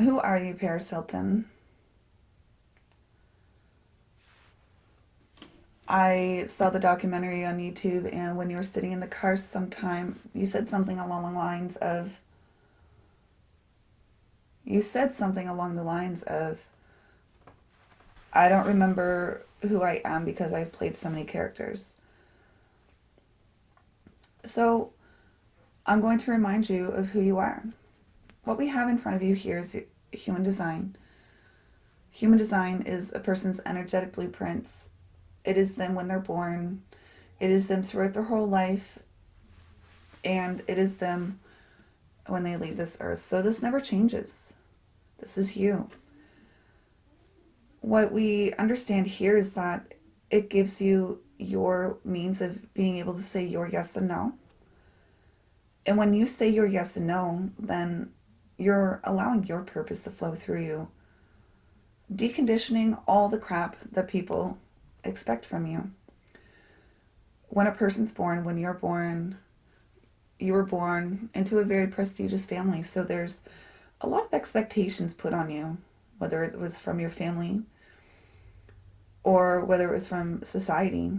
Who are you, Paris Hilton? I saw the documentary on YouTube, and when you were sitting in the car sometime, you said something along the lines of, I don't remember who I am because I've played so many characters. So I'm going to remind you of who you are. What we have in front of you here is human design. Human design is a person's energetic blueprints. It is them when they're born. It is them throughout their whole life. And it is them when they leave this earth. So this never changes. This is you. What we understand here is that it gives you your means of being able to say your yes and no. And when you say your yes and no, then you're allowing your purpose to flow through you, deconditioning all the crap that people expect from you. When a person's born, when you're born, you were born into a very prestigious family. So there's a lot of expectations put on you, whether it was from your family or whether it was from society.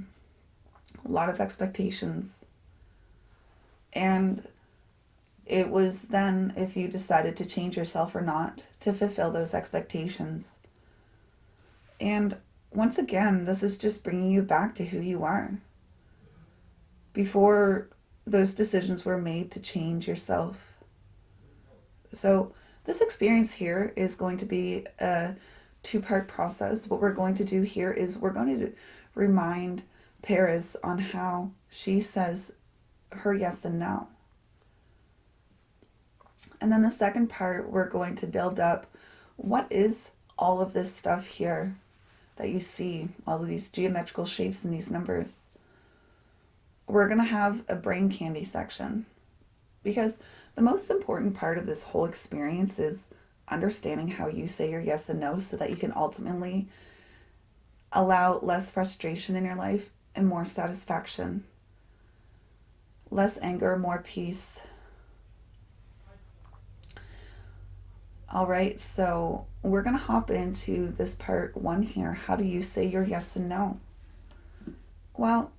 A lot of expectations. And it was then if you decided to change yourself or not to fulfill those expectations. And once again, this is just bringing you back to who you are. Before those decisions were made to change yourself. So this experience here is going to be a two-part process. What we're going to do here is we're going to remind Paris on how she says her yes and no. And then the second part, we're going to build up what is all of this stuff here that you see, all of these geometrical shapes and these numbers. We're going to have a brain candy section because the most important part of this whole experience is understanding how you say your yes and no so that you can ultimately allow less frustration in your life and more satisfaction. Less anger, more peace. All right, so we're going to hop into this part one here. How do you say your yes and no? Well,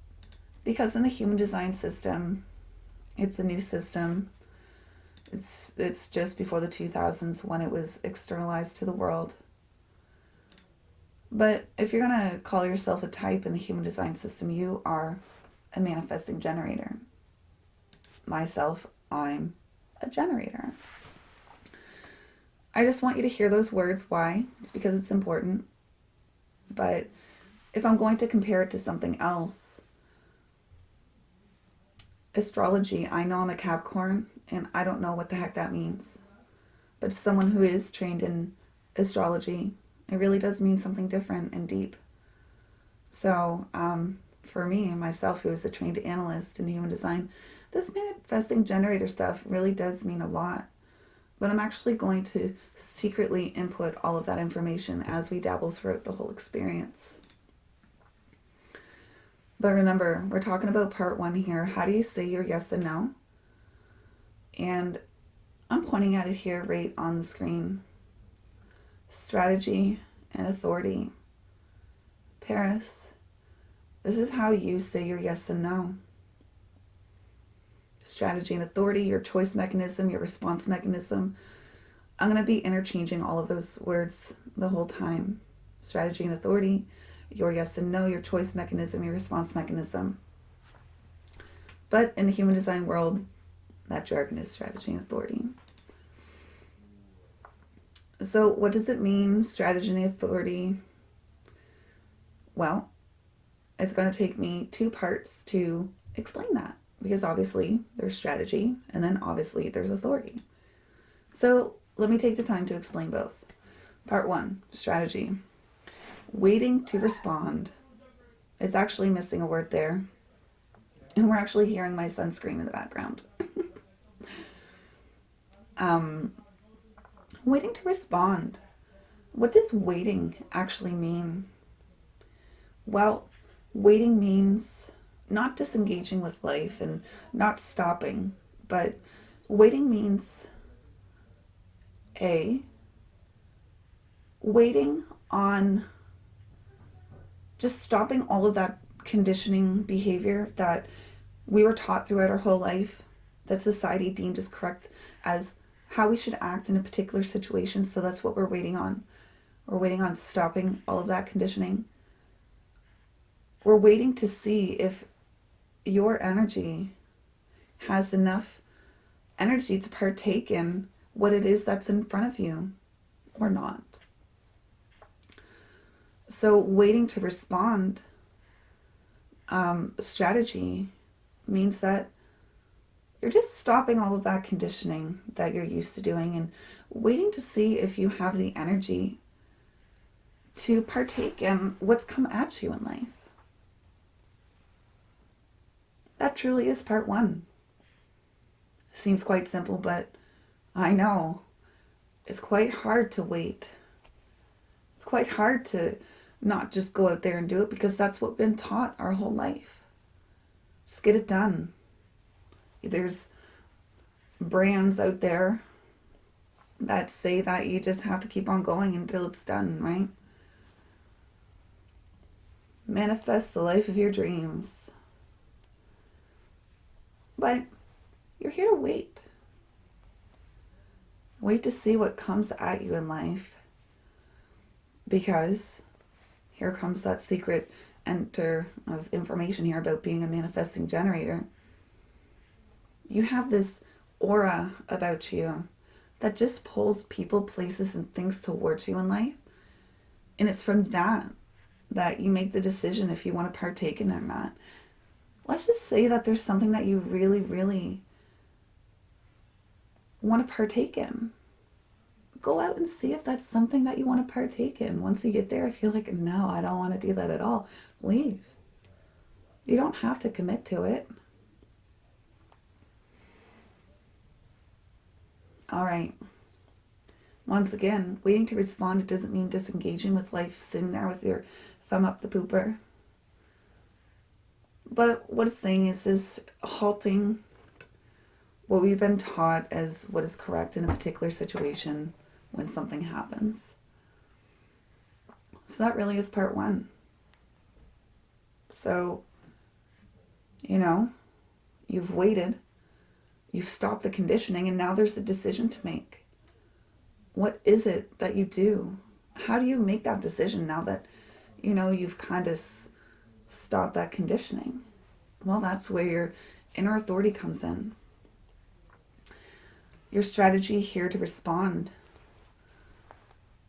because in the human design system, it's a new system. It's just before the 2000s when it was externalized to the world. But if you're going to call yourself a type in the human design system, you are a manifesting generator. Myself, I'm a generator. I just want you to hear those words. Why? It's because it's important. But if I'm going to compare it to something else, astrology, I know I'm a Capricorn, and I don't know what the heck that means. But to someone who is trained in astrology, it really does mean something different and deep. So, for me, myself, who is a trained analyst in human design, this manifesting generator stuff really does mean a lot. But I'm actually going to secretly input all of that information as we dabble throughout the whole experience. But remember, we're talking about part one here. How do you say your yes and no? And I'm pointing at it here right on the screen. Strategy and authority. Paris, this is how you say your yes and no. Strategy and authority, your choice mechanism, your response mechanism. I'm going to be interchanging all of those words the whole time. Strategy and authority, your yes and no, your choice mechanism, your response mechanism. But in the human design world, that jargon is strategy and authority. So what does it mean, strategy and authority? Well, it's going to take me two parts to explain that. Because obviously there's strategy and then obviously there's authority. So let me take the time to explain both. Part one, strategy. Waiting to respond. It's actually missing a word there. And we're actually hearing my son scream in the background. Waiting to respond. What does waiting actually mean? Well, waiting means not disengaging with life and not stopping, but waiting means A, waiting on just stopping all of that conditioning behavior that we were taught throughout our whole life, that society deemed as correct as how we should act in a particular situation. So that's what we're waiting on. We're waiting on stopping all of that conditioning. We're waiting to see if your energy has enough energy to partake in what it is that's in front of you or not. So waiting to respond strategy means that you're just stopping all of that conditioning that you're used to doing and waiting to see if you have the energy to partake in what's come at you in life. That truly is part one. Seems quite simple, but I know it's quite hard to wait. It's quite hard to not just go out there and do it, because that's what we've been taught our whole life. Just get it done. There's brands out there that say that you just have to keep on going until it's done, right? Manifest the life of your dreams. But you're here to wait. Wait to see what comes at you in life. Because here comes that secret enter of information here about being a manifesting generator. You have this aura about you that just pulls people, places, and things towards you in life. And it's from that you make the decision if you want to partake in it or not. Let's just say that there's something that you really, really want to partake in. Go out and see if that's something that you want to partake in. Once you get there, if you're like, no, I don't want to do that at all, leave. You don't have to commit to it. All right. Once again, waiting to respond, it doesn't mean disengaging with life, sitting there with your thumb up the pooper. But what it's saying is halting what we've been taught as what is correct in a particular situation when something happens. So that really is part one. So, you've waited, you've stopped the conditioning, and now there's a decision to make. What is it that you do? How do you make that decision now that, you've kind of stopped that conditioning? Well, that's where your inner authority comes in. Your strategy here to respond,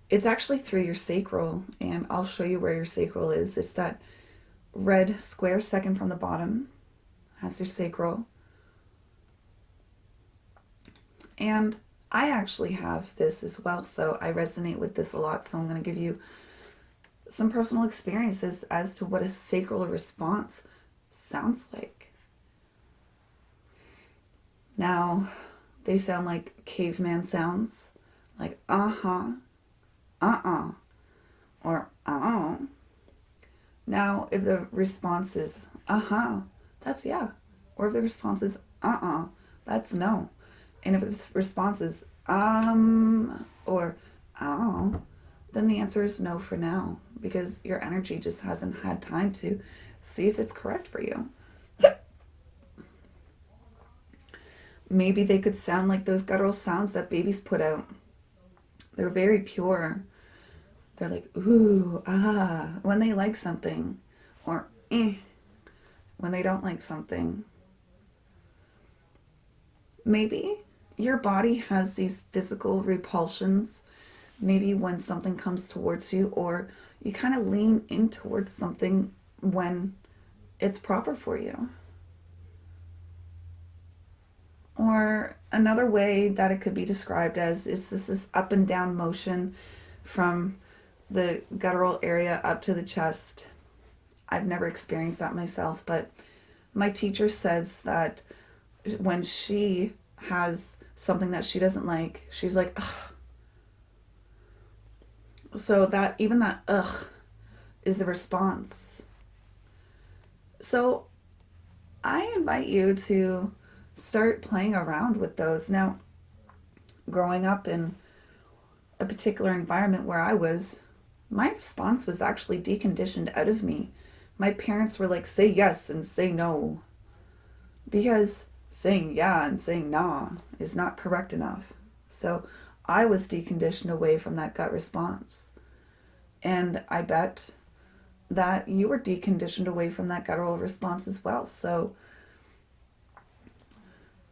it's actually through your sacral, and I'll show you where your sacral is. It's that red square second from the bottom. That's your sacral. And I actually have this as well, so I resonate with this a lot. So I'm going to give you some personal experiences as to what a sacral response sounds like. Now, they sound like caveman sounds, like uh-huh, uh-uh, or uh-uh. Now, if the response is uh-huh, that's yeah. Or if the response is uh-uh, that's no. And if the response is or oh, then the answer is no for now, because your energy just hasn't had time to see if it's correct for you. Maybe they could sound like those guttural sounds that babies put out. They're very pure. They're like, ooh, ah, when they like something, or when they don't like something. Maybe your body has these physical repulsions, maybe when something comes towards you, or you kind of lean in towards something when it's proper for you. Or another way that it could be described as, it's this up and down motion from the guttural area up to the chest. I've never experienced that myself, but my teacher says that when she has something that she doesn't like, she's like, ugh. So that, even that ugh is a response. So I invite you to start playing around with those. Now, growing up in a particular particular environment where I was, my response was actually deconditioned out of me. My parents were like, say yes and say no. Because saying yeah and saying nah is not correct enough. So I was deconditioned away from that gut response. And I bet that you were deconditioned away from that guttural response as well. So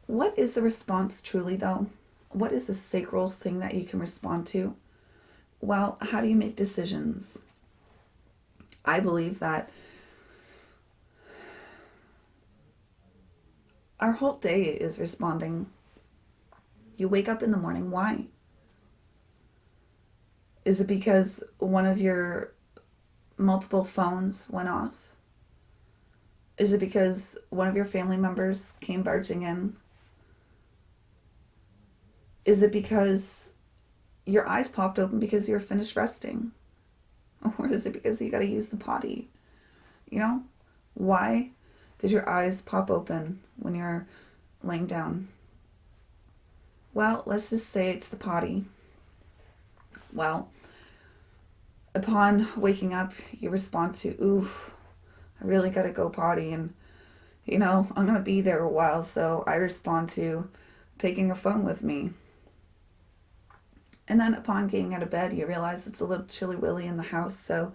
what is a response truly, though? What is a sacral thing that you can respond to? Well, how do you make decisions? I believe that our whole day is responding. You wake up in the morning, why? Is it because one of your multiple phones went off? Is it because one of your family members came barging in? Is it because your eyes popped open because you're finished resting? Or is it because you got to use the potty? You know, why did your eyes pop open when you're laying down? Well, let's just say it's the potty. Well, upon waking up, you respond to, oof, I really got to go potty, and, I'm going to be there a while, so I respond to taking a phone with me. And then upon getting out of bed, you realize it's a little chilly willy in the house, so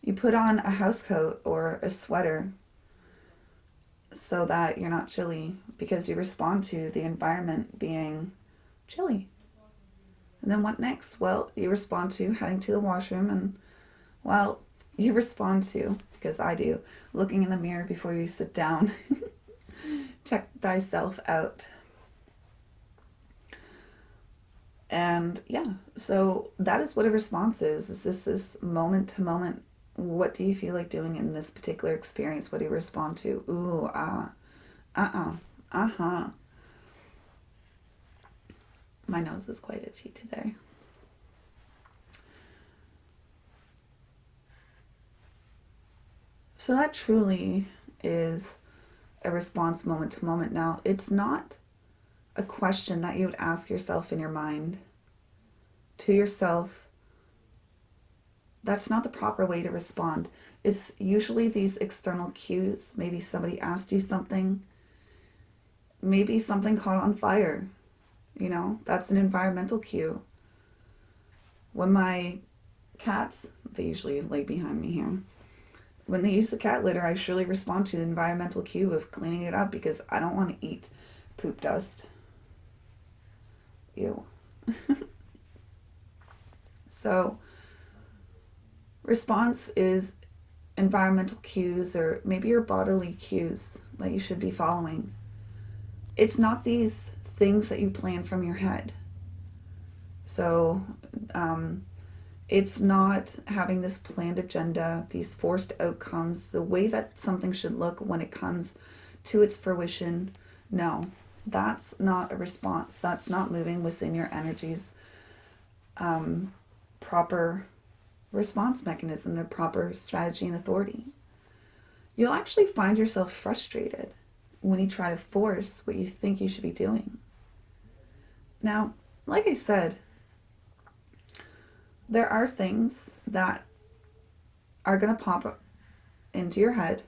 you put on a house coat or a sweater so that you're not chilly, because you respond to the environment being chilly. And then what next? Well, you respond to heading to the washroom, and, well, you respond to, because I do, looking in the mirror before you sit down. Check thyself out. And yeah, so that is what a response is. Is this moment to moment? What do you feel like doing in this particular experience? What do you respond to? Ooh, ah, uh-huh. My nose is quite itchy today. So that truly is a response moment to moment. Now, it's not a question that you would ask yourself in your mind to yourself. That's not the proper way to respond. It's usually these external cues. Maybe somebody asked you something. Maybe something caught on fire. That's an environmental cue. When my cats, they usually lay behind me here. When they use the cat litter, I surely respond to the environmental cue of cleaning it up because I don't want to eat poop dust. Ew. So, response is environmental cues, or maybe your bodily cues that you should be following. It's not these things that you plan from your head. So, it's not having this planned agenda, these forced outcomes, the way that something should look when it comes to its fruition. No, that's not a response. That's not moving within your energy's proper response mechanism, their proper strategy and authority. You'll actually find yourself frustrated when you try to force what you think you should be doing. Now, like I said, there are things that are going to pop up into your head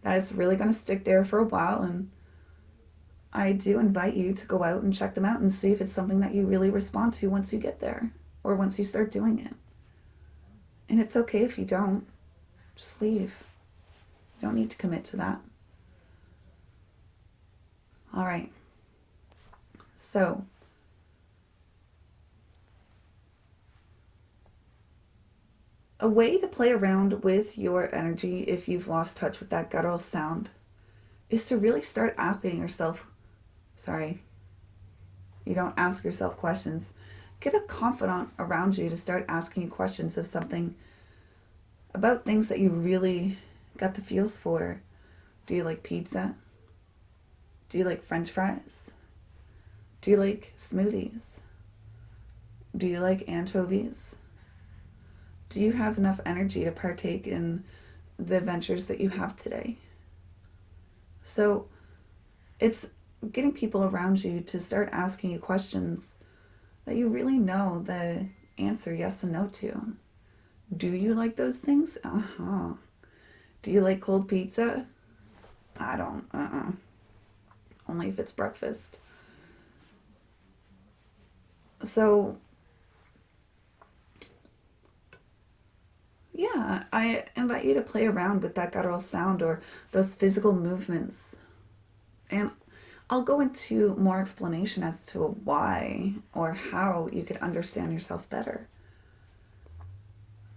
that it's really going to stick there for a while, and I do invite you to go out and check them out and see if it's something that you really respond to once you get there or once you start doing it. And it's okay if you don't. Just leave. You don't need to commit to that. All right. So, a way to play around with your energy if you've lost touch with that guttural sound is to really start asking yourself, you don't ask yourself questions. Get a confidant around you to start asking you questions of something about things that you really got the feels for. Do you like pizza? Do you like French fries? Do you like smoothies? Do you like anchovies? Do you have enough energy to partake in the adventures that you have today? So it's getting people around you to start asking you questions that you really know the answer yes and no to. Do you like those things? Do you like cold pizza? I don't. Only if it's breakfast. So, yeah, I invite you to play around with that guttural sound or those physical movements. And I'll go into more explanation as to why or how you could understand yourself better.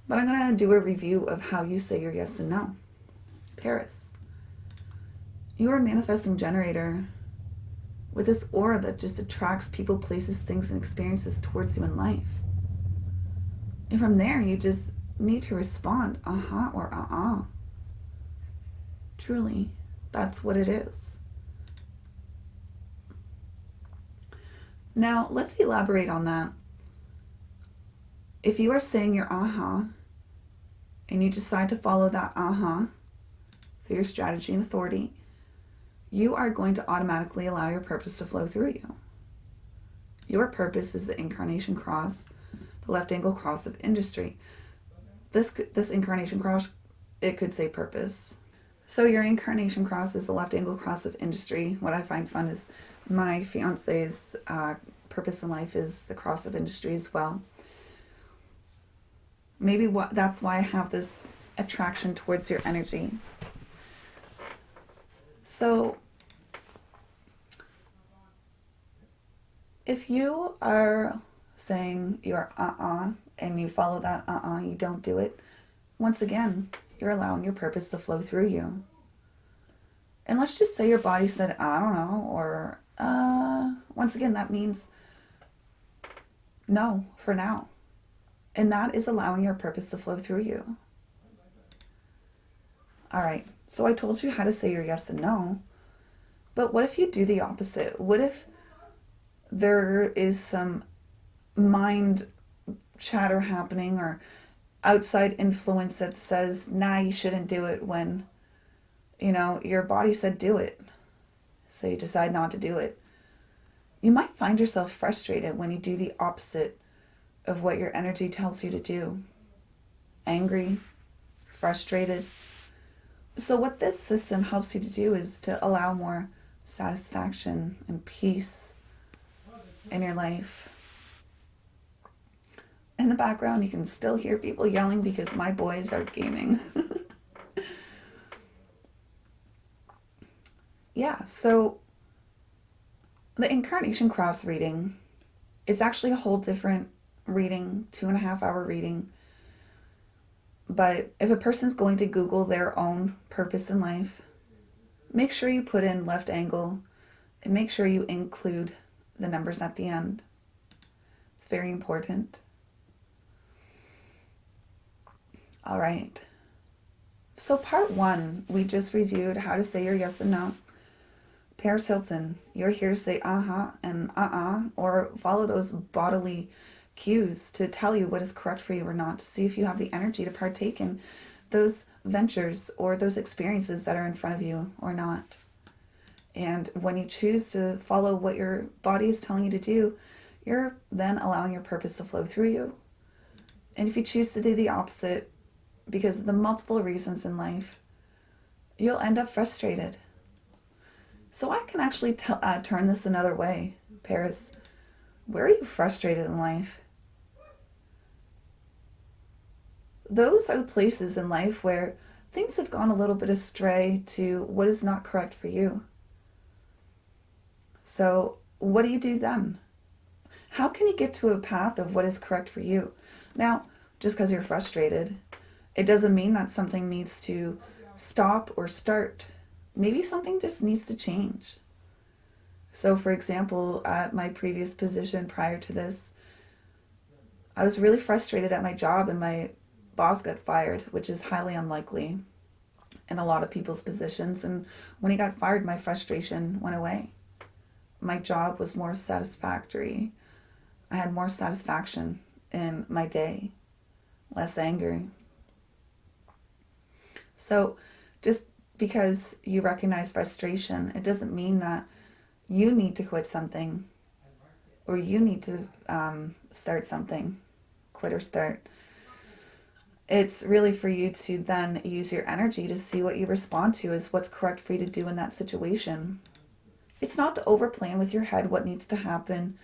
But I'm going to do a review of how you say your yes and no. Paris. You are a manifesting generator with this aura that just attracts people, places, things, and experiences towards you in life. And from there, you just need to respond, or Truly, that's what it is. Now, let's elaborate on that. If you are saying your and you decide to follow that through your strategy and authority, you are going to automatically allow your purpose to flow through you. Your purpose is the incarnation cross, the left angle cross of industry. This incarnation cross, it could say purpose. So your incarnation cross is the left angle cross of industry. What I find fun is my fiance's purpose in life is the cross of industry as well. Maybe that's why I have this attraction towards your energy. So if you are saying your and you follow that you don't do it, once again, you're allowing your purpose to flow through you. And let's just say your body said, I don't know, or once again, that means no for now. And that is allowing your purpose to flow through you. All right, so I told you how to say your yes and no, but what if you do the opposite? What if there is some mind chatter happening or outside influence that says, nah, you shouldn't do it, when, your body said do it. So you decide not to do it. You might find yourself frustrated when you do the opposite of what your energy tells you to do. Angry, frustrated. So what this system helps you to do is to allow more satisfaction and peace in your life. In the background, you can still hear people yelling because my boys are gaming. Yeah, so the incarnation cross reading, it's actually a whole different reading, 2.5 hour reading. But if a person's going to Google their own purpose in life, make sure you put in left angle and make sure you include the numbers at the end. It's very important. All right. So part 1, we just reviewed how to say your yes and no. Paris Hilton, you're here to say and or follow those bodily cues to tell you what is correct for you or not, to see if you have the energy to partake in those ventures or those experiences that are in front of you or not. And when you choose to follow what your body is telling you to do, you're then allowing your purpose to flow through you. And if you choose to do the opposite, because of the multiple reasons in life, you'll end up frustrated. So I can actually turn this another way. Paris, where are you frustrated in life? Those are the places in life where things have gone a little bit astray to what is not correct for you. So what do you do then? How can you get to a path of what is correct for you? Now, just because you're frustrated, it doesn't mean that something needs to stop or start. Maybe something just needs to change. So for example, at my previous position prior to this, I was really frustrated at my job and my boss got fired, which is highly unlikely in a lot of people's positions. And when he got fired, my frustration went away. My job was more satisfactory. I had more satisfaction in my day, less anger. So just because you recognize frustration, it doesn't mean that you need to quit something or you need to start something. quit or start. It's really for you to then use your energy to see what you respond to is what's correct for you to do in that situation. It's not to overplan with your head what needs to happen.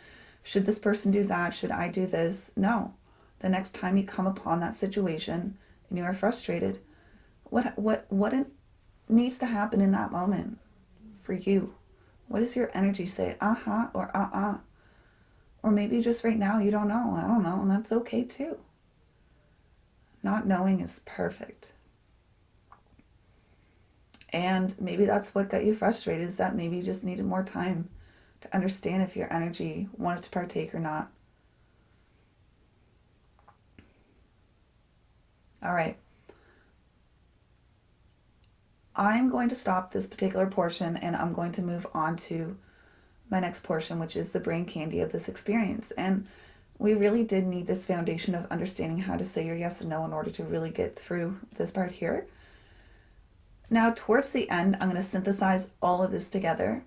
Should this person do that? Should I do this? No. The next time you come upon that situation and you are frustrated, what needs to happen in that moment for you? What does your energy say? Uh-huh or uh-uh. Or maybe just right now you don't know. I don't know, and that's okay too. Not knowing is perfect. And maybe that's what got you frustrated, is that maybe you just needed more time to understand if your energy wanted to partake or not. All right. I'm going to stop this particular portion and I'm going to move on to my next portion, which is the brain candy of this experience. And we really did need this foundation of understanding how to say your yes and no in order to really get through this part here. Now, towards the end, I'm going to synthesize all of this together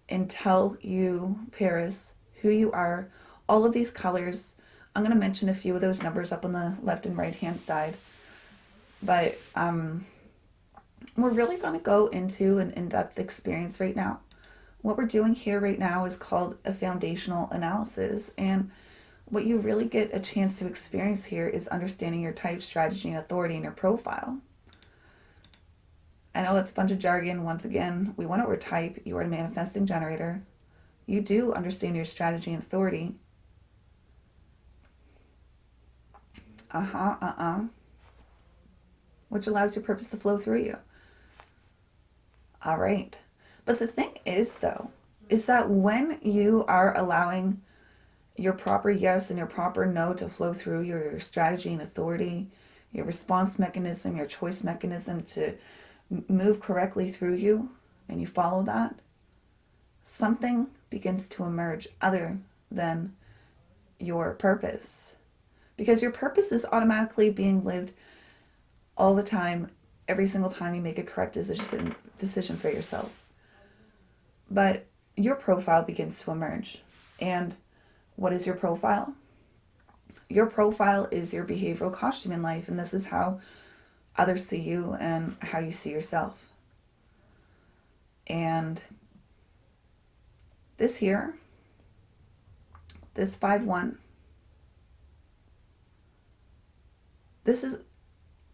and tell you, Paris, who you are, all of these colors. I'm going to mention a few of those numbers up on the left and right hand side. But we're really going to go into an in-depth experience right now. What we're doing here right now is called a foundational analysis. And what you really get a chance to experience here is understanding your type, strategy, and authority in your profile. I know it's a bunch of jargon. Once again, we went over type. You are a manifesting generator. You do understand your strategy and authority. Which allows your purpose to flow through you. All right. But the thing is, though, is that when you are allowing your proper yes and your proper no to flow through your strategy and authority, your response mechanism, your choice mechanism to move correctly through you, and you follow that, something begins to emerge other than your purpose. Because your purpose is automatically being lived all the time, every single time you make a correct decision for yourself. But your profile begins to emerge. And what is your profile? Your profile is your behavioral costume in life, and this is how others see you and how you see yourself. And this here, this 5-1, this is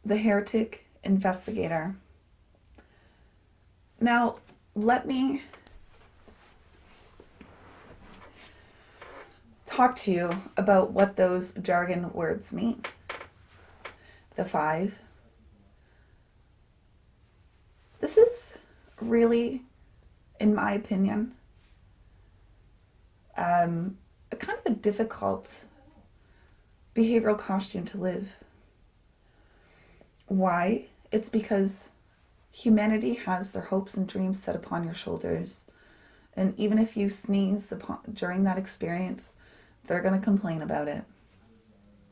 the heretic investigator. Now, let me talk to you about what those jargon words mean. The 5. This is really, in my opinion, a kind of a difficult behavioral costume to live. Why? It's because humanity has their hopes and dreams set upon your shoulders. And even if you sneeze during that experience, they're going to complain about it.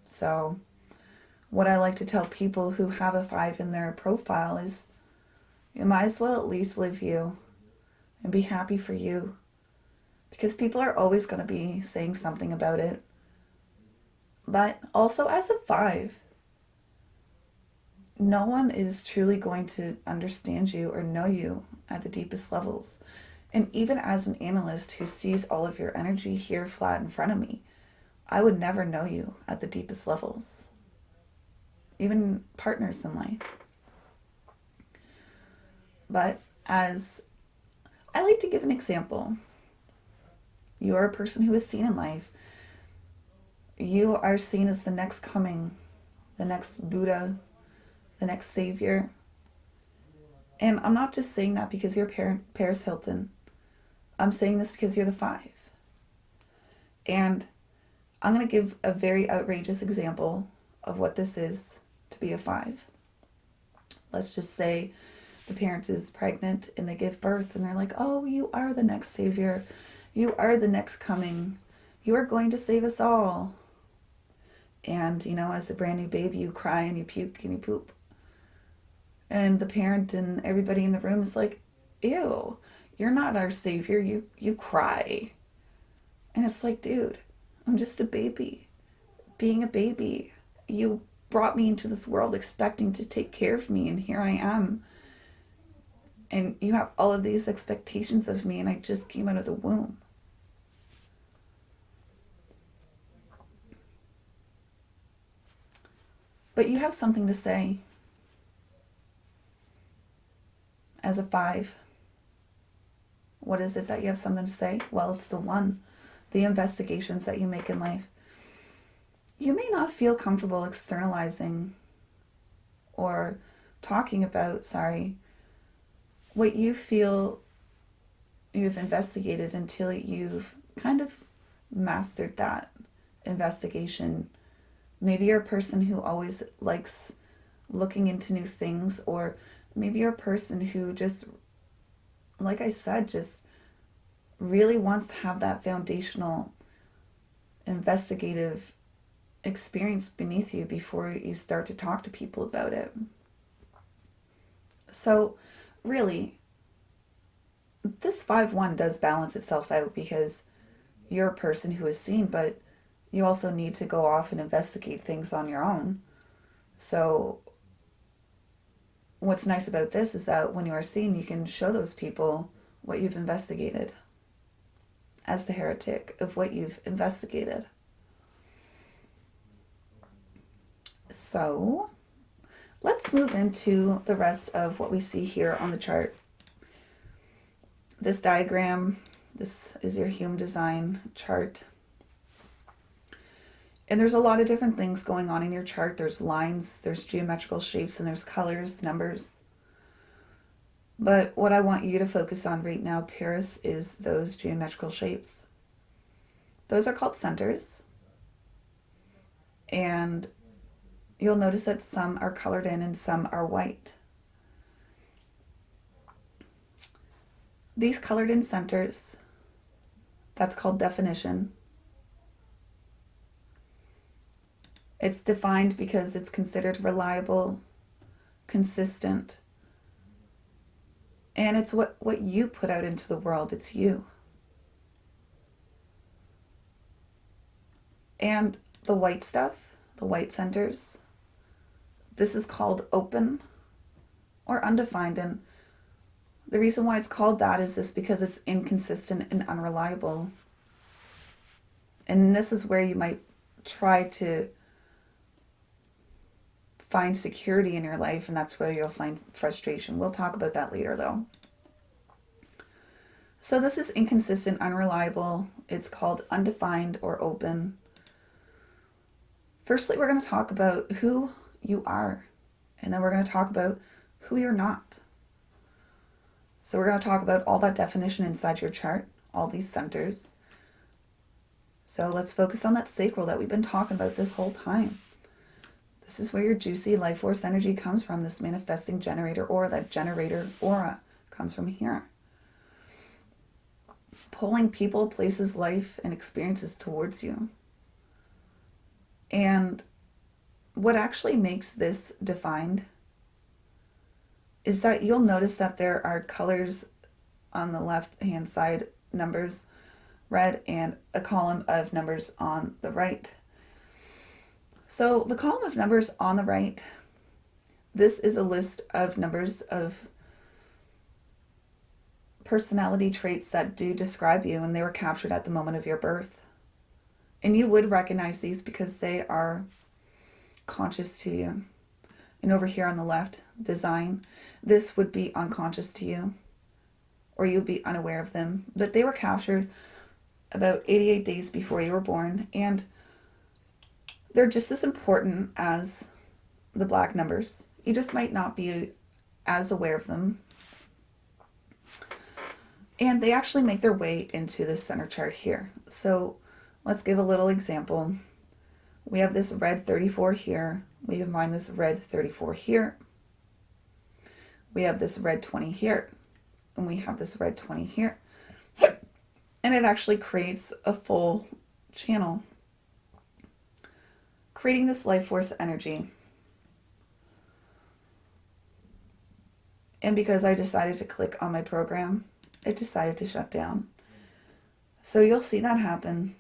So what I like to tell people who have a 5 in their profile is you might as well at least live you and be happy for you. Because people are always going to be saying something about it. But also as a 5, no one is truly going to understand you or know you at the deepest levels. And even as an analyst who sees all of your energy here flat in front of me, I would never know you at the deepest levels. Even partners in life. But as I like to give an example, you are a person who is seen in life. You are seen as the next coming, the next Buddha, the next savior. And I'm not just saying that because you're Paris Hilton. I'm saying this because you're the 5. And I'm going to give a very outrageous example of what this is to be a 5. Let's just say the parent is pregnant and they give birth and they're like, oh, you are the next savior. You are the next coming. You are going to save us all. And, as a brand new baby, you cry and you puke and you poop. And the parent and everybody in the room is like, ew, you're not our savior. You cry. And it's like, dude, I'm just a baby. being a baby. You brought me into this world expecting to take care of me, and here I am. And you have all of these expectations of me, and I just came out of the womb. But you have something to say as a 5. What is it that you have something to say? Well, it's the investigations that you make in life. You may not feel comfortable externalizing or talking about, what you feel you've investigated until you've kind of mastered that investigation. Maybe you're a person who always likes looking into new things, or maybe you're a person who just, like I said, just really wants to have that foundational investigative experience beneath you before you start to talk to people about it. So really, this 5-1 does balance itself out, because you're a person who is seen, but you also need to go off and investigate things on your own. So what's nice about this is that when you are seen, you can show those people what you've investigated as the heretic of what you've investigated. So let's move into the rest of what we see here on the chart. This diagram, this is your human design chart. And there's a lot of different things going on in your chart. There's lines, there's geometrical shapes, and there's colors, numbers. But what I want you to focus on right now, Paris, is those geometrical shapes. Those are called centers. And you'll notice that some are colored in and some are white. These colored in centers, that's called definition. It's defined because it's considered reliable, consistent, and it's what you put out into the world. It's you. And the white stuff, the white centers, this is called open or undefined. And the reason why it's called that is just because it's inconsistent and unreliable. And this is where you might try to find security in your life, and that's where you'll find frustration. We'll talk about that later, though. So this is inconsistent, unreliable. It's called undefined or open. Firstly, we're going to talk about who you are, and then we're going to talk about who you're not. So we're going to talk about all that definition inside your chart, all these centers. So let's focus on that sacral that we've been talking about this whole time. This is where your juicy life force energy comes from, this manifesting generator aura. That generator aura comes from here. Pulling people, places, life, and experiences towards you. And what actually makes this defined is that you'll notice that there are colors on the left-hand side, numbers, red, and a column of numbers on the right. So the column of numbers on the right, this is a list of numbers of personality traits that do describe you, and they were captured at the moment of your birth. And you would recognize these because they are conscious to you. And over here on the left, design, this would be unconscious to you, or you'd be unaware of them. But they were captured about 88 days before you were born, and they're just as important as the black numbers. You just might not be as aware of them. And they actually make their way into the center chart here. So let's give a little example. We have this red 34 here. We combine this red 34 here. We have this red 20 here. And we have this red 20 here. And it actually creates a full channel, creating this life force energy. And because I decided to click on my program, it decided to shut down. So you'll see that happen.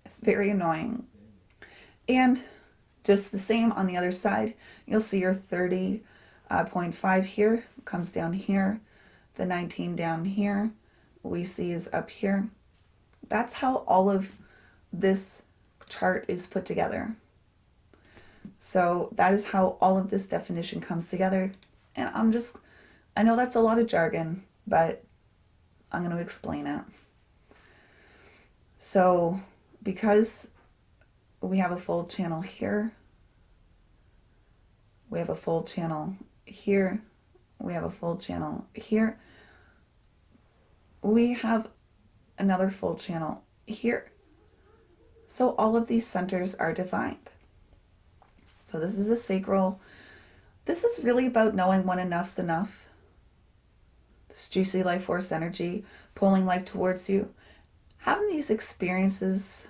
It's very annoying. And just the same on the other side, you'll see your 30.5 here comes down here, the 19 down here, we see is up here. That's how all of this chart is put together. So that is how all of this definition comes together. And I know that's a lot of jargon, but I'm going to explain it. So because we have a fold channel here, we have a fold channel here, we have a fold channel here, we have another fold channel here. So all of these centers are defined. So this is a sacral. This is really about knowing when enough's enough. This juicy life force energy pulling life towards you. Having these experiences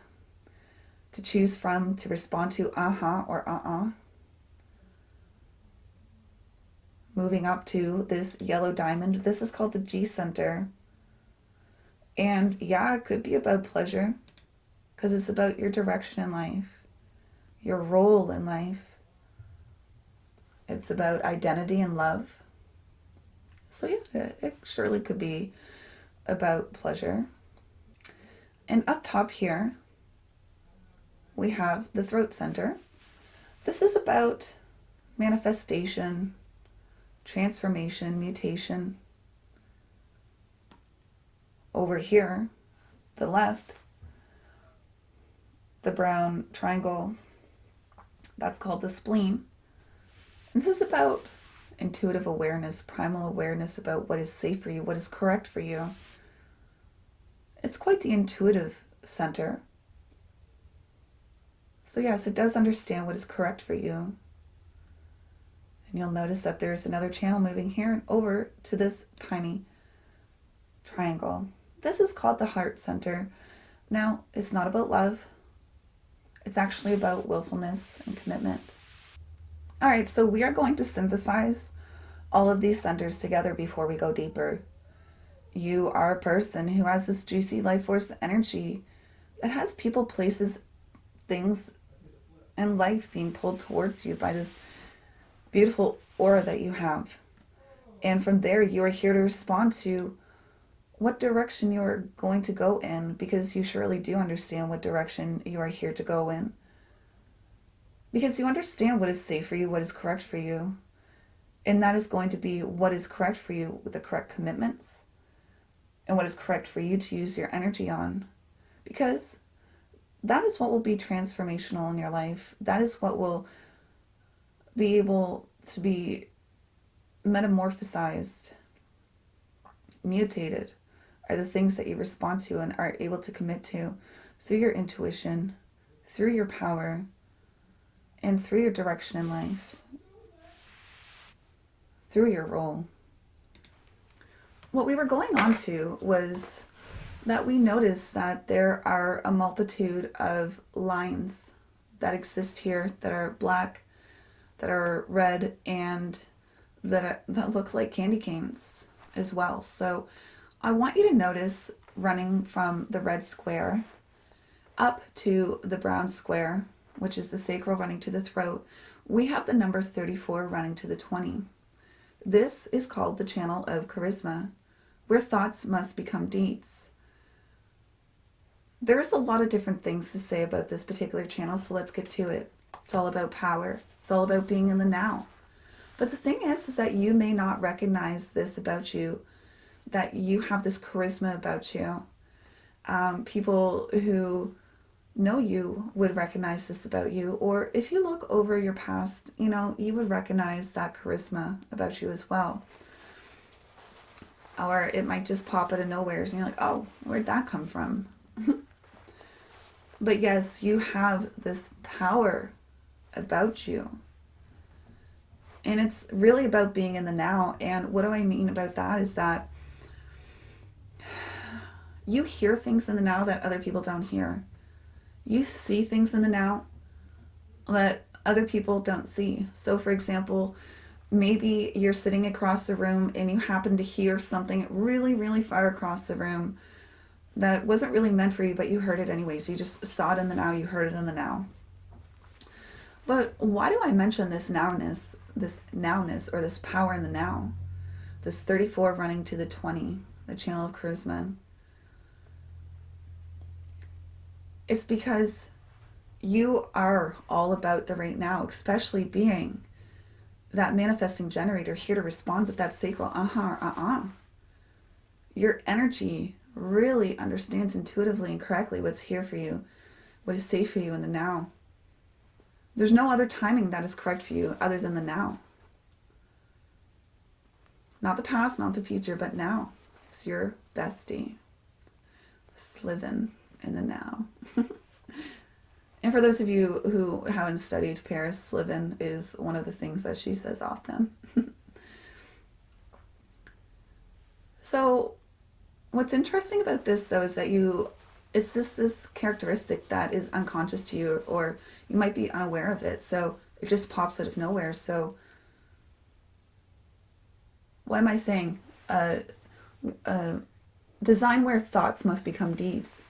to choose from, to respond to or Moving up to this yellow diamond. This is called the G center. And yeah, it could be about pleasure because it's about your direction in life, your role in life. It's about identity and love. So yeah, it surely could be about pleasure. And up top here, we have the throat center. This is about manifestation, transformation, mutation. Over here, the left, the brown triangle, that's called the spleen. And this is about intuitive awareness, primal awareness about what is safe for you, what is correct for you. It's quite the intuitive center. So yes, it does understand what is correct for you. And you'll notice that there's another channel moving here and over to this tiny triangle. This is called the heart center. Now, it's not about love. It's actually about willfulness and commitment. All right, so we are going to synthesize all of these centers together before we go deeper. You are a person who has this juicy life force energy that has people, places, things, and life being pulled towards you by this beautiful aura that you have. And from there, you are here to respond to what direction you are going to go in, because you surely do understand what direction you are here to go in. Because you understand what is safe for you, what is correct for you. And that is going to be what is correct for you with the correct commitments and what is correct for you to use your energy on. Because that is what will be transformational in your life. That is what will be able to be metamorphosized, mutated, are the things that you respond to and are able to commit to through your intuition, through your power, and through your direction in life, through your role. What we were going on to was that we noticed that there are a multitude of lines that exist here that are black, that are red, and that look like candy canes as well. So I want you to notice running from the red square up to the brown square, which is the sacral running to the throat, we have the number 34 running to the 20. This is called the channel of charisma, where thoughts must become deeds. There's a lot of different things to say about this particular channel, so let's get to it. It's all about power. It's all about being in the now. But the thing is that you may not recognize this about you, that you have this charisma about you. People who know you would recognize this about you, or if you look over your past, you would recognize that charisma about you as well. Or it might just pop out of nowhere and you're like, oh, where'd that come from? But yes, you have this power about you. And it's really about being in the now. And what do I mean about that is that you hear things in the now that other people don't hear. You see things in the now that other people don't see. So for example, maybe you're sitting across the room and you happen to hear something really, really far across the room that wasn't really meant for you, but you heard it anyways. You just saw it in the now, you heard it in the now. But why do I mention this nowness, or this power in the now? This 34 running to the 20, the channel of charisma. It's because you are all about the right now, especially being that manifesting generator here to respond with that sacral Your energy really understands intuitively and correctly what's here for you, what is safe for you in the now. There's no other timing that is correct for you other than the now. Not the past, not the future, but now. It's your bestie. Slivin in the now. And for those of you who haven't studied Paris, Slivin is one of the things that she says often. So what's interesting about this, though, is that it's just this characteristic that is unconscious to you, or you might be unaware of it. So it just pops out of nowhere. So what am I saying? Design where thoughts must become deeds.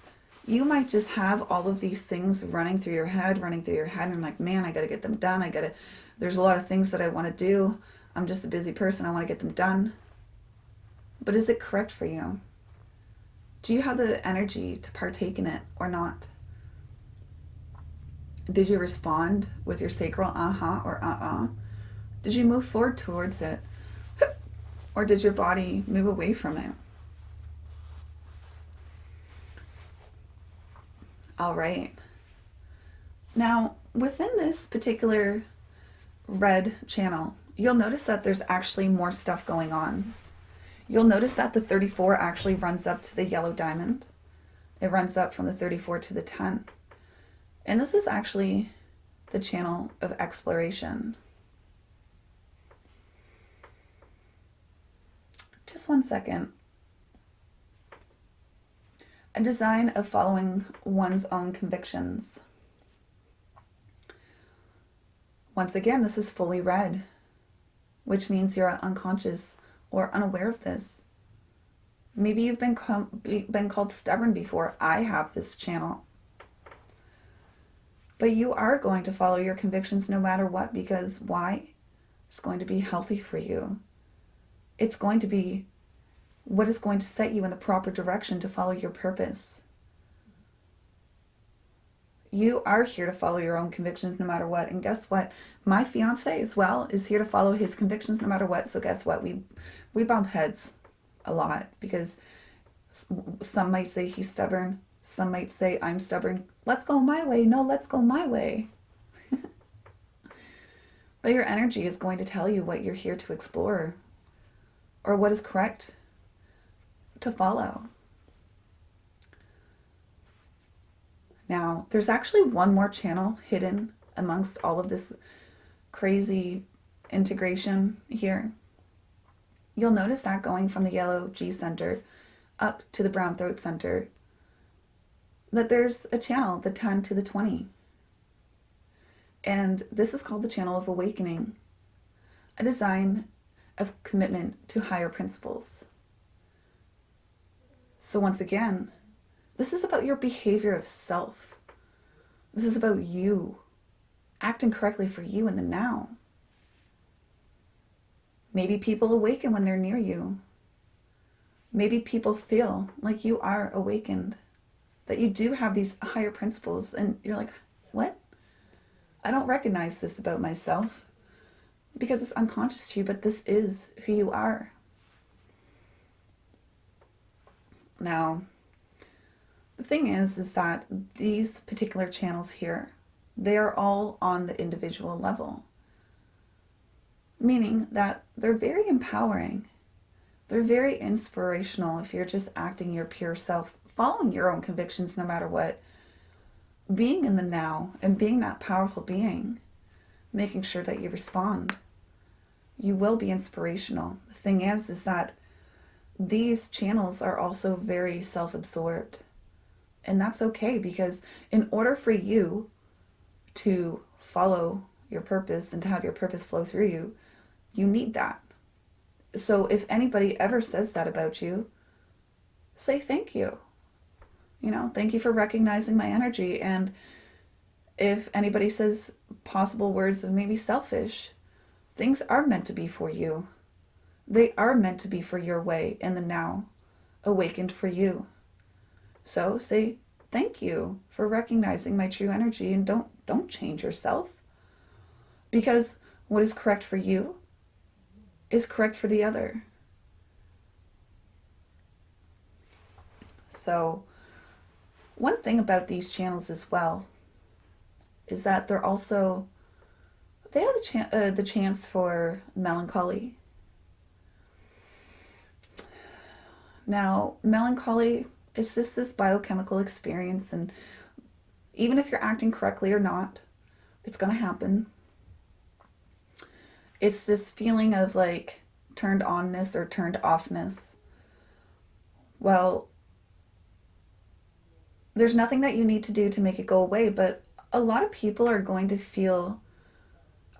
You might just have all of these things running through your head, and I'm like, man, I got to get them done. There's a lot of things that I want to do. I'm just a busy person. I want to get them done. But is it correct for you? Do you have the energy to partake in it or not? Did you respond with your sacral or Did you move forward towards it? Or did your body move away from it? All right. Now, within this particular red channel, you'll notice that there's actually more stuff going on. You'll notice that the 34 actually runs up to the yellow diamond. It runs up from the 34 to the 10. And this is actually the channel of exploration. Just one second. A design of following one's own convictions. Once again, this is fully red, which means you're unconscious or unaware of this. Maybe you've been called stubborn before. I have this channel. But you are going to follow your convictions no matter what, because why? It's going to be healthy for you. It's going to be what is going to set you in the proper direction to follow your purpose. You are here to follow your own convictions no matter what. And guess what? My fiance as well is here to follow his convictions no matter what. So guess what? We bump heads a lot, because some might say he's stubborn. Some might say I'm stubborn. Let's go my way. No, let's go my way. But your energy is going to tell you what you're here to explore, or what is correct to follow. Now, there's actually one more channel hidden amongst all of this crazy integration here. You'll notice that going from the yellow G center up to the brown throat center, that there's a channel, the 10 to the 20. And this is called the channel of awakening, a design of commitment to higher principles. So once again, this is about your behavior of self. This is about you acting correctly for you in the now. Maybe people awaken when they're near you. Maybe people feel like you are awakened, that you do have these higher principles, and you're like, what? I don't recognize this about myself, because it's unconscious to you, but this is who you are. Now, the thing is that these particular channels here, they are all on the individual level, meaning that they're very empowering. They're very inspirational if you're just acting your pure self, following your own convictions no matter what, being in the now and being that powerful being, making sure that you respond. You will be inspirational. The thing is that these channels are also very self-absorbed. And that's okay, because in order for you to follow your purpose and to have your purpose flow through you, you need that. So if anybody ever says that about you, say thank you. Thank you for recognizing my energy. And If anybody says possible words of maybe selfish, things are meant to be for you. They are meant to be for your way in the now, awakened for you. So say thank you for recognizing my true energy, and don't change yourself, because what is correct for you is correct for the other. So one thing about these channels as well is that they have the chance for melancholy. Now, melancholy is just this biochemical experience, and even if you're acting correctly or not, it's going to happen. It's this feeling of like turned onness or turned offness. Well, there's nothing that you need to do to make it go away, but a lot of people are going to feel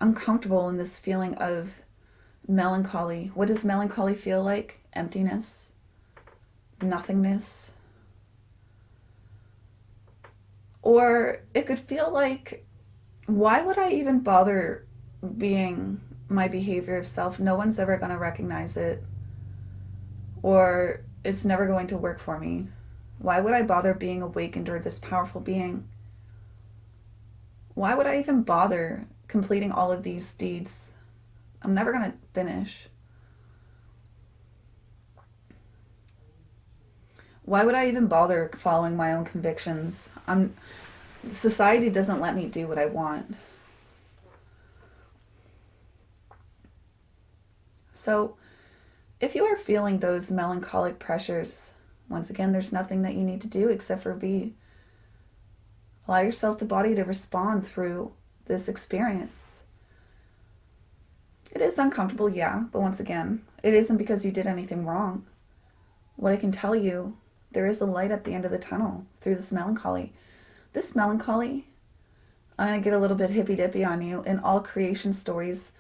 uncomfortable in this feeling of melancholy. What does melancholy feel like? Emptiness, nothingness. Or it could feel like, why would I even bother being my behavior of self? No one's ever going to recognize it. Or it's never going to work for me. Why would I bother being awakened or this powerful being? Why would I even bother completing all of these deeds? I'm never going to finish. Why would I even bother following my own convictions? Society doesn't let me do what I want. So, if you are feeling those melancholic pressures, once again, there's nothing that you need to do except for be. Allow yourself, the body, to respond through this experience. It is uncomfortable, yeah, but once again, it isn't because you did anything wrong. What I can tell you, there is a light at the end of the tunnel through this melancholy. This melancholy, I'm going to get a little bit hippy-dippy on you. In all creation stories,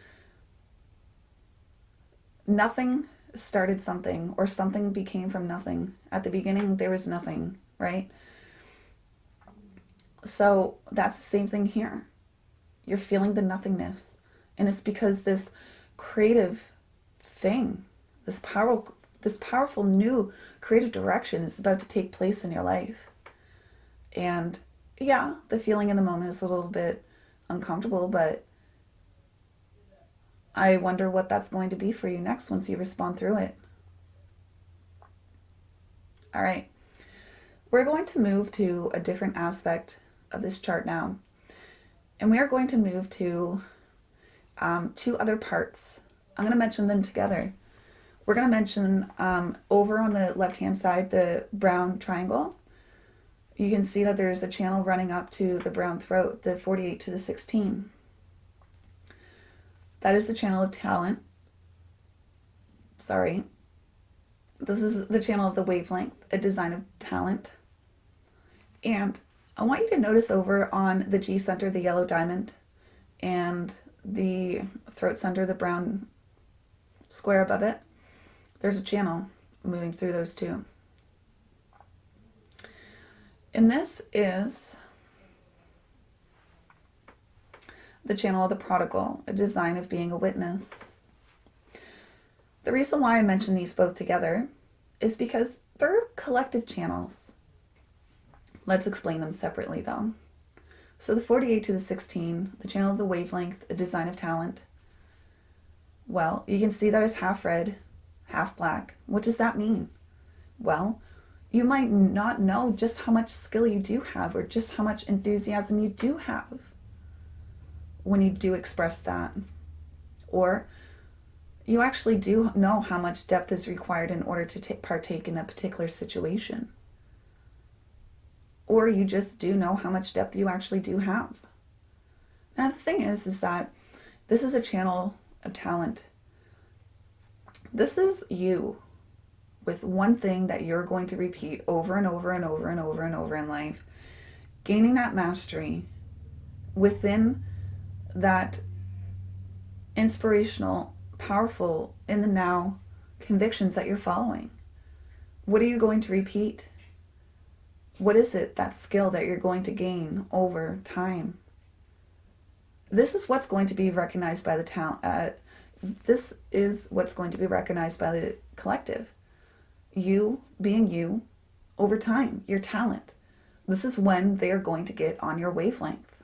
nothing started something, or something became from nothing. At the beginning, there was nothing, right? So that's the same thing here. You're feeling the nothingness. And it's because this creative thing, this powerful new creative direction is about to take place in your life. And yeah, the feeling in the moment is a little bit uncomfortable, but I wonder what that's going to be for you next once you respond through it. All right. We're going to move to a different aspect of this chart now. And we are going to move to two other parts. I'm going to mention them together. We're going to mention over on the left-hand side, the brown triangle. You can see that there's a channel running up to the brown throat, the 48 to the 16. That is the channel of talent. Sorry. This is the channel of the wavelength, a design of talent. And I want you to notice over on the G center, the yellow diamond, and the throat center, the brown square above it, there's a channel moving through those two. And this is the channel of the prodigal, a design of being a witness. The reason why I mention these both together is because they're collective channels. Let's explain them separately though. So the 48 to the 16, the channel of the wavelength, a design of talent. Well, you can see that it's half red, half black. What does that mean? Well, you might not know just how much skill you do have, or just how much enthusiasm you do have when you do express that. Or you actually do know how much depth is required in order to partake in a particular situation. Or you just do know how much depth you actually do have. Now the thing is that this is a channel of talent. This is you with one thing that you're going to repeat over and over and over and over and over in life, gaining that mastery within that inspirational, powerful, in the now convictions that you're following. What are you going to repeat? What is it, that skill that you're going to gain over time? This is what's going to be recognized by the talent. This is what's going to be recognized by the collective. You being you over time, your talent. This is when they are going to get on your wavelength.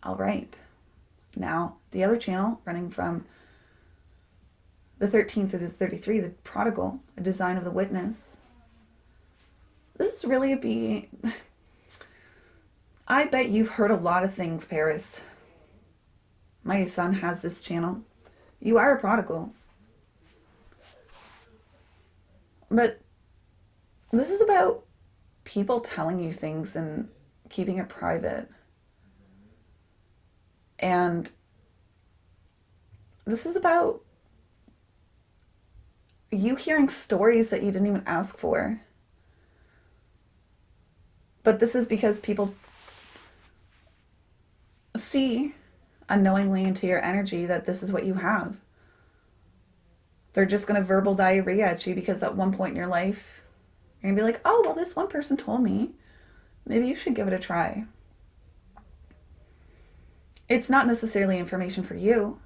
All right. Now, the other channel running from the 13th to the 33, the prodigal, a design of the witness. This is really a being. I bet you've heard a lot of things, Paris. My son has this channel. You are a prodigal. But this is about people telling you things and keeping it private. And this is about you hearing stories that you didn't even ask for. But this is because people see unknowingly into your energy that this is what you have. They're just going to verbal diarrhea at you because at one point in your life, you're going to be like, oh, well, this one person told me. Maybe you should give it a try. It's not necessarily information for you,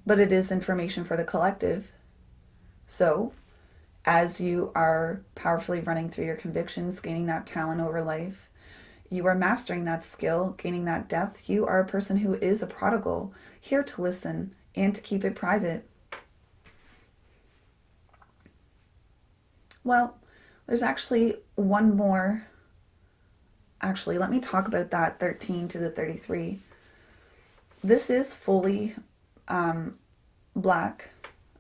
but it is information for the collective. So, as you are powerfully running through your convictions, gaining that talent over life, you are mastering that skill, gaining that depth. You are a person who is a prodigal, here to listen and to keep it private. Well, there's actually one more. Actually, let me talk about that 13 to the 33. This is fully black.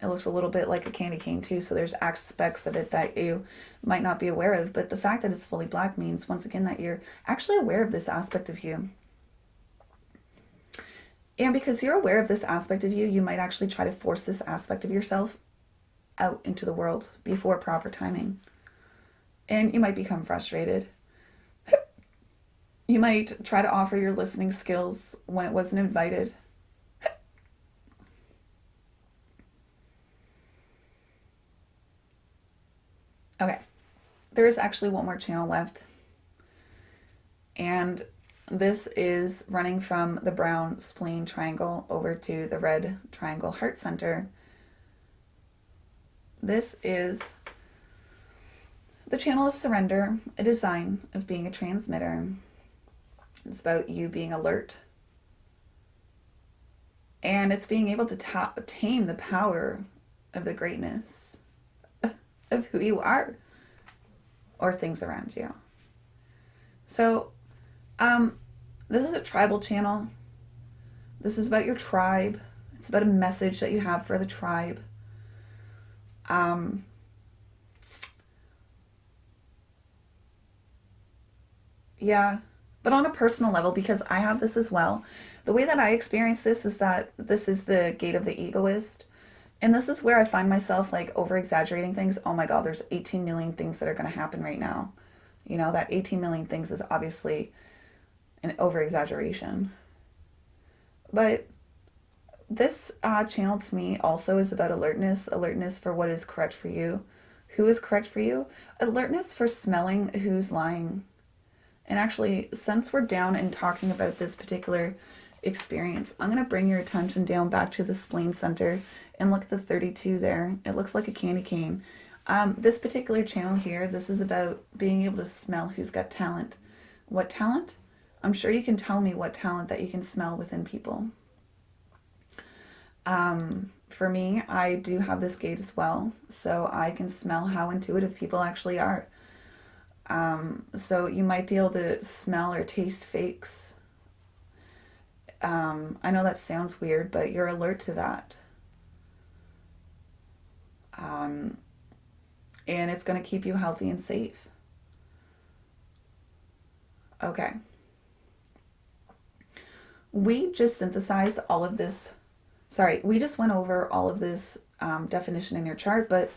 It looks a little bit like a candy cane too, so there's aspects of it that you might not be aware of, but the fact that it's fully black means, once again, that you're actually aware of this aspect of you. And because you're aware of this aspect of you, you might actually try to force this aspect of yourself out into the world before proper timing. And you might become frustrated. You might try to offer your listening skills when it wasn't invited. Okay, there is actually one more channel left. And this is running from the brown spleen triangle over to the red triangle heart center. This is the channel of surrender, a design of being a transmitter. It's about you being alert. And it's being able to tame the power of the greatness of who you are or things around you. So, this is a tribal channel. This is about your tribe. It's about a message that you have for the tribe. Yeah, but on a personal level, because I have this as well, the way that I experience this is that this is the gate of the egoist. And this is where I find myself like over exaggerating things. Oh my God, there's 18 million things that are going to happen right now. You know, that 18 million things is obviously an over exaggeration. But this channel to me also is about alertness for what is correct for you, who is correct for you, alertness for smelling who's lying. And actually, since we're down and talking about this particular experience, I'm going to bring your attention down back to the spleen center and look at the 32 there. It looks like a candy cane. This particular channel here, this is about being able to smell who's got talent. What talent? I'm sure you can tell me what talent that you can smell within people. For me, I do have this gate as well, so I can smell how intuitive people actually are. So you might be able to smell or taste fakes. I know that sounds weird, but you're alert to that. And it's going to keep you healthy and safe. Okay. We just synthesized all of this. Sorry, we just went over all of this definition in your chart, but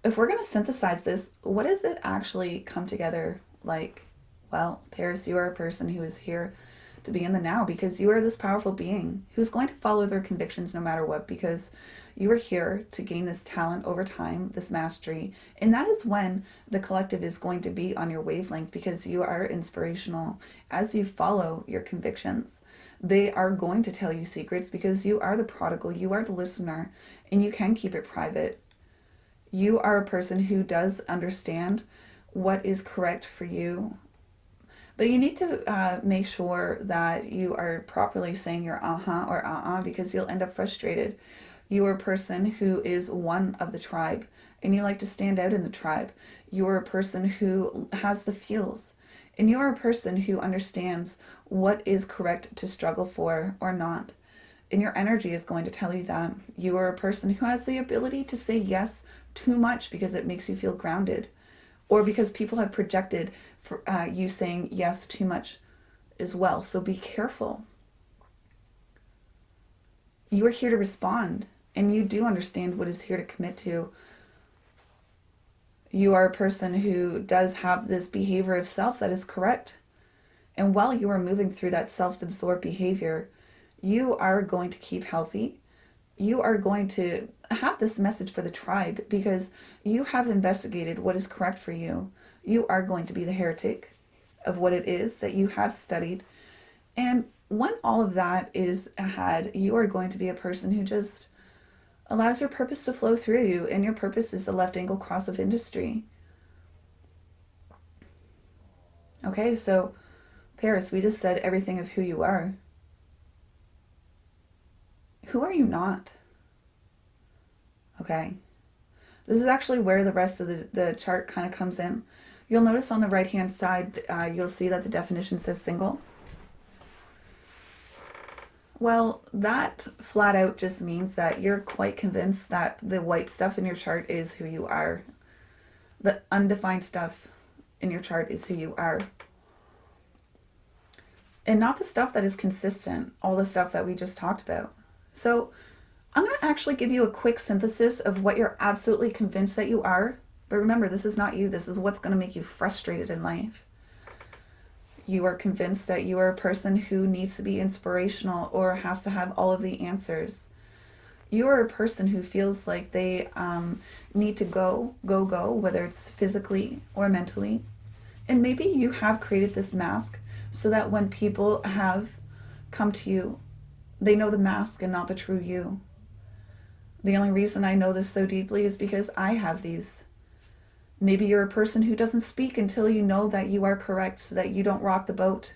if we're going to synthesize this, what does it actually come together like? Well, Paris, you are a person who is here to be in the now, because you are this powerful being who's going to follow their convictions no matter what, because you are here to gain this talent over time, this mastery. And that is when the collective is going to be on your wavelength, because you are inspirational as you follow your convictions. They are going to tell you secrets because you are the prodigal, you are the listener, and you can keep it private. You are a person who does understand what is correct for you. But you need to make sure that you are properly saying your uh-huh or uh-uh, because you'll end up frustrated. You are a person who is one of the tribe, and you like to stand out in the tribe. You are a person who has the feels, and you are a person who understands what is correct to struggle for or not. And your energy is going to tell you that. You are a person who has the ability to say yes too much because it makes you feel grounded, or because people have projected for you saying yes too much as well. So be careful. You are here to respond, and you do understand what is here to commit to. You are a person who does have this behavior of self that is correct. And while you are moving through that self-absorbed behavior, you are going to keep healthy. You are going to have this message for the tribe because you have investigated what is correct for you. You are going to be the heretic of what it is that you have studied. And when all of that is had, you are going to be a person who just allows your purpose to flow through you, and your purpose is the left angle cross of industry. Okay, so Paris, we just said everything of who you are. Who are you not? Okay. This is actually where the rest of the chart kind of comes in. You'll notice on the right-hand side, you'll see that the definition says single. Well, that flat out just means that you're quite convinced that the white stuff in your chart is who you are. The undefined stuff in your chart is who you are. And not the stuff that is consistent, all the stuff that we just talked about. So I'm going to actually give you a quick synthesis of what you're absolutely convinced that you are. But remember, this is not you. This is what's going to make you frustrated in life. You are convinced that you are a person who needs to be inspirational or has to have all of the answers. You are a person who feels like they need to go, whether it's physically or mentally. And maybe you have created this mask so that when people have come to you, they know the mask and not the true you. The only reason I know this so deeply is because I have these. Maybe you're a person who doesn't speak until you know that you are correct, so that you don't rock the boat,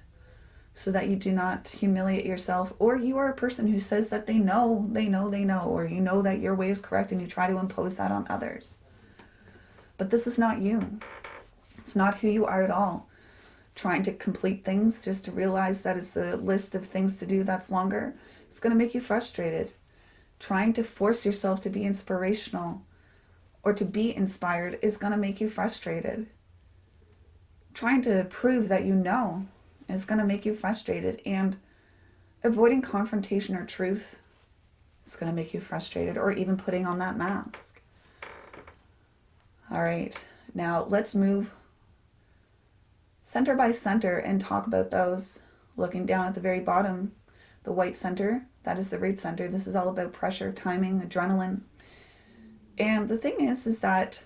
so that you do not humiliate yourself. Or you are a person who says that they know, or you know that your way is correct and you try to impose that on others. But this is not you. It's not who you are at all. Trying to complete things just to realize that it's a list of things to do that's longer, it's going to make you frustrated. Trying to force yourself to be inspirational or to be inspired is going to make you frustrated. Trying to prove that you know is going to make you frustrated. And avoiding confrontation or truth is going to make you frustrated, or even putting on that mask. All right, now let's move center by center and talk about those. Looking down at the very bottom, the white center, that is the root center. This is all about pressure, timing, adrenaline. And the thing is that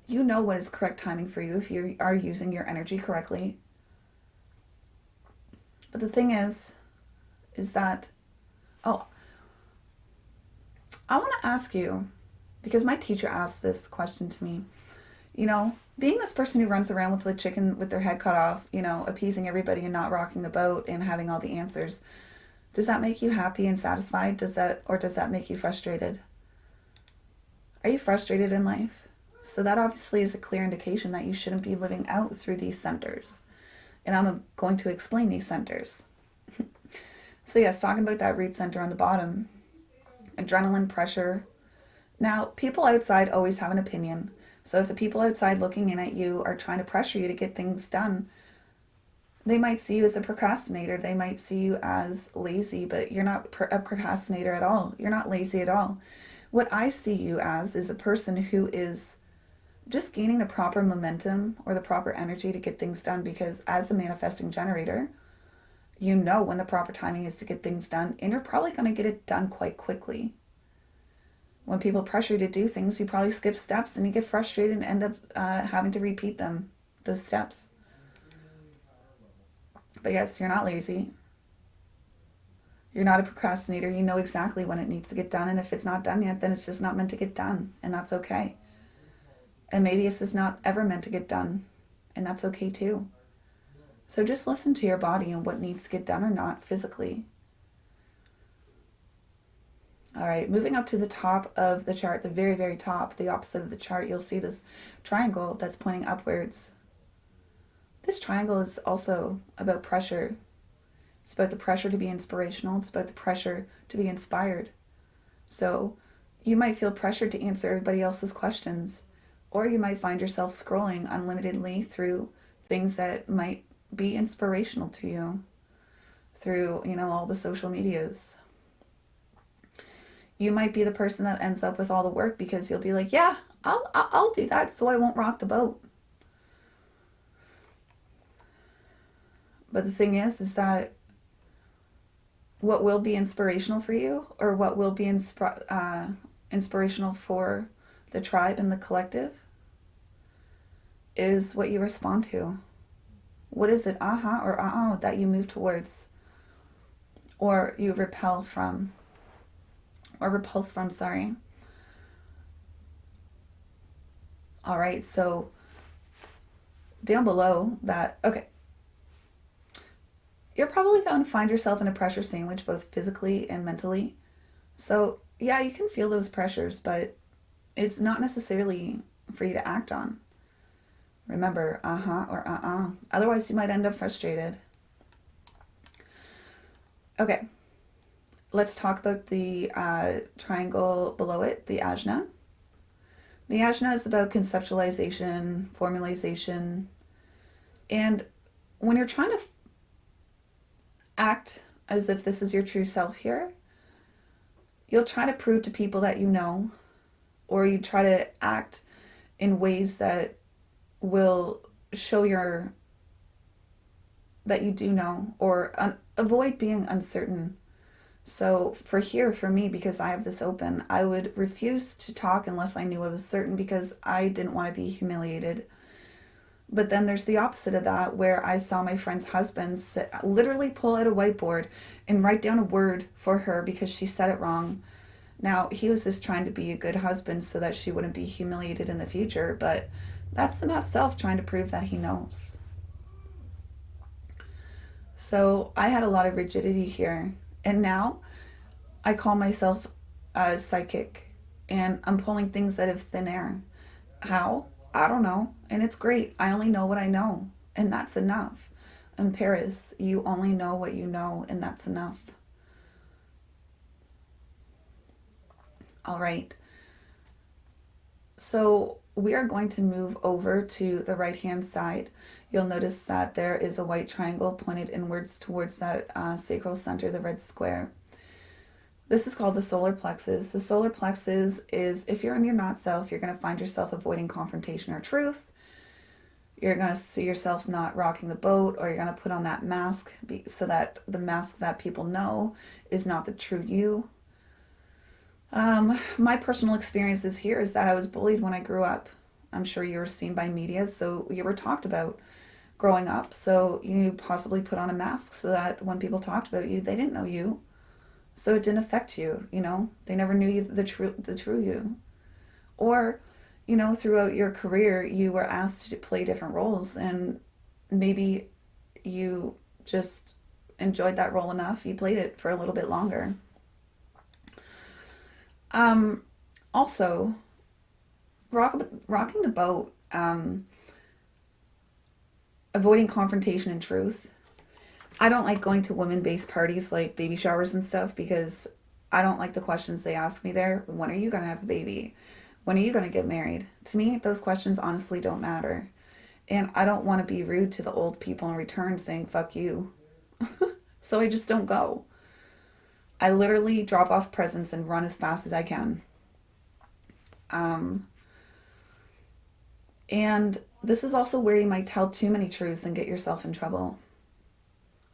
you know what is correct timing for you if you are using your energy correctly. But the thing is that, I want to ask you, because my teacher asked this question to me, being this person who runs around with the chicken with their head cut off, appeasing everybody and not rocking the boat and having all the answers, does that make you happy and satisfied? Does that make you frustrated? Are you frustrated in life? So that obviously is a clear indication that you shouldn't be living out through these centers. And I'm going to explain these centers. So yes, talking about that root center on the bottom, adrenaline, pressure. Now, people outside always have an opinion. So if the people outside looking in at you are trying to pressure you to get things done, they might see you as a procrastinator. They might see you as lazy, but you're not a procrastinator at all. You're not lazy at all. What I see you as is a person who is just gaining the proper momentum or the proper energy to get things done, because as a manifesting generator, You know when the proper timing is to get things done, and you're probably going to get it done quite quickly. When people pressure you to do things, you probably skip steps and you get frustrated and end up having to repeat those steps. But yes, you're not lazy. You're not a procrastinator. You know exactly when it needs to get done, and if it's not done yet, then it's just not meant to get done, and that's okay. And maybe it's just not ever meant to get done, and that's okay too. So just listen to your body and what needs to get done or not physically. All right, moving up to the top of the chart, the very, very top, the opposite of the chart, you'll see this triangle that's pointing upwards. This triangle is also about pressure. It's about the pressure to be inspirational. It's about the pressure to be inspired. So you might feel pressured to answer everybody else's questions, or you might find yourself scrolling unlimitedly through things that might be inspirational to you through, all the social medias. You might be the person that ends up with all the work because you'll be like, yeah, I'll do that so I won't rock the boat. But the thing is that what will be inspirational for you, or what will be inspirational for the tribe and the collective, is what you respond to. What is it, or that you move towards, or you repulse from, sorry. All right, so down below that, okay. You're probably going to find yourself in a pressure sandwich, both physically and mentally. So, yeah, you can feel those pressures, but it's not necessarily for you to act on. Remember, or Otherwise, you might end up frustrated. Okay, let's talk about the triangle below it, the ajna. The ajna is about conceptualization, formalization, and when you're trying to act as if this is your true self here, you'll try to prove to people that you know, or you try to act in ways that will show that you do know, or avoid being uncertain. So for me, because I have this open, I would refuse to talk unless I knew I was certain, because I didn't want to be humiliated. But then there's the opposite of that, where I saw my friend's husband literally pull out a whiteboard and write down a word for her because she said it wrong. Now, he was just trying to be a good husband so that she wouldn't be humiliated in the future, but that's not self trying to prove that he knows. So I had a lot of rigidity here, and now I call myself a psychic, and I'm pulling things out of thin air. How? I don't know. And it's great. I only know what I know. And that's enough. In Paris, you only know what you know, and that's enough. All right. So we are going to move over to the right-hand side. You'll notice that there is a white triangle pointed inwards towards that sacral center, the red square. This is called the solar plexus. The solar plexus is, if you're in your not self, you're going to find yourself avoiding confrontation or truth. You're going to see yourself not rocking the boat, or you're going to put on that mask so that the mask that people know is not the true you. My personal experiences here is that I was bullied when I grew up. I'm sure you were seen by media, so you were talked about growing up. So you possibly put on a mask so that when people talked about you, they didn't know you. So it didn't affect you, They never knew you, the true you. Or, throughout your career, you were asked to play different roles, and maybe you just enjoyed that role enough, you played it for a little bit longer. Also, rocking the boat, avoiding confrontation and truth. I don't like going to women-based parties like baby showers and stuff, because I don't like the questions they ask me there. When are you going to have a baby? When are you going to get married? To me, those questions honestly don't matter. And I don't want to be rude to the old people in return saying, fuck you. So I just don't go. I literally drop off presents and run as fast as I can. And this is also where you might tell too many truths and get yourself in trouble.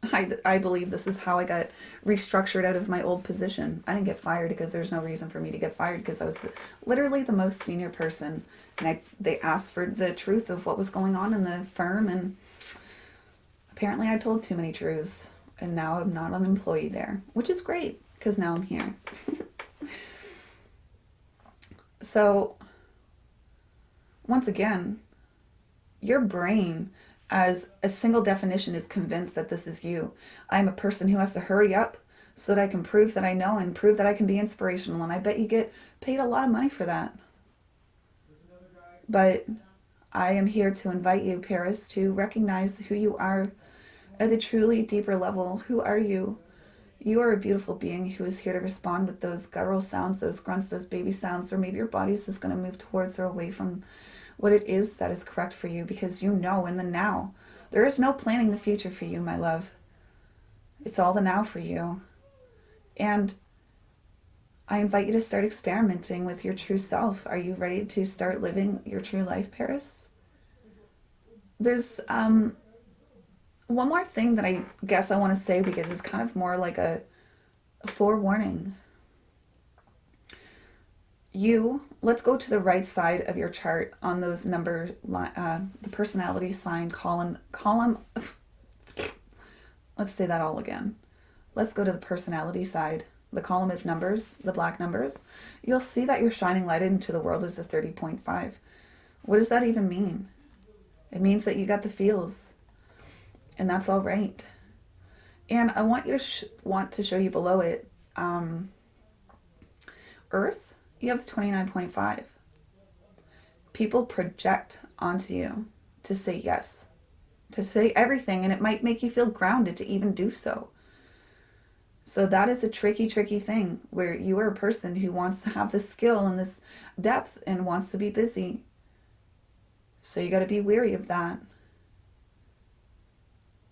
I believe this is how I got restructured out of my old position. I didn't get fired because there's no reason for me to get fired, because I was literally the most senior person. And they asked for the truth of what was going on in the firm, and apparently I told too many truths. And now I'm not an employee there, which is great because now I'm here. So, once again, your brain, as a single definition, is convinced that this is you. I'm a person who has to hurry up so that I can prove that I know and prove that I can be inspirational. And I bet you get paid a lot of money for that. But I am here to invite you, Paris, to recognize who you are at a truly deeper level. Who are you? You are a beautiful being who is here to respond with those guttural sounds, those grunts, those baby sounds, or maybe your body's just going to move towards or away from what it is that is correct for you, because you know in the now. There is no planning the future for you, my love. It's all the now for you. And I invite you to start experimenting with your true self. Are you ready to start living your true life, Paris? There's one more thing that I guess I want to say, because it's kind of more like a forewarning. Let's go to the right side of your chart on those number, the personality sign column. Let's say that all again. Let's go to the personality side, the column of numbers, the black numbers. You'll see that your shining light into the world is a 30.5. What does that even mean? It means that you got the feels. And that's all right. And I want you to want to show you below it, Earth, you have the 29.5. People project onto you to say yes, to say everything, and it might make you feel grounded to even do so. So that is a tricky, tricky thing, where you are a person who wants to have this skill and this depth and wants to be busy. So you got to be wary of that.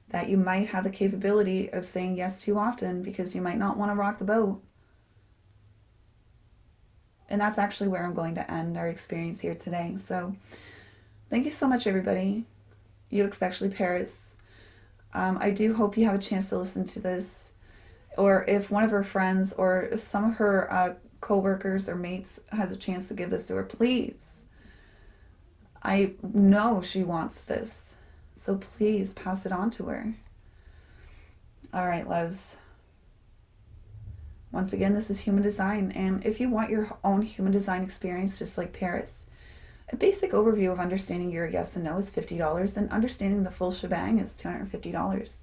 That you might have the capability of saying yes too often because you might not want to rock the boat. And that's actually where I'm going to end our experience here today. So thank you so much, everybody. You, especially Paris. I do hope you have a chance to listen to this. Or if one of her friends or some of her co-workers or mates has a chance to give this to her, please. I know she wants this. So please pass it on to her. All right, loves. Once again, this is human design. And if you want your own human design experience, just like Paris, a basic overview of understanding your yes and no is $50, and understanding the full shebang is $250.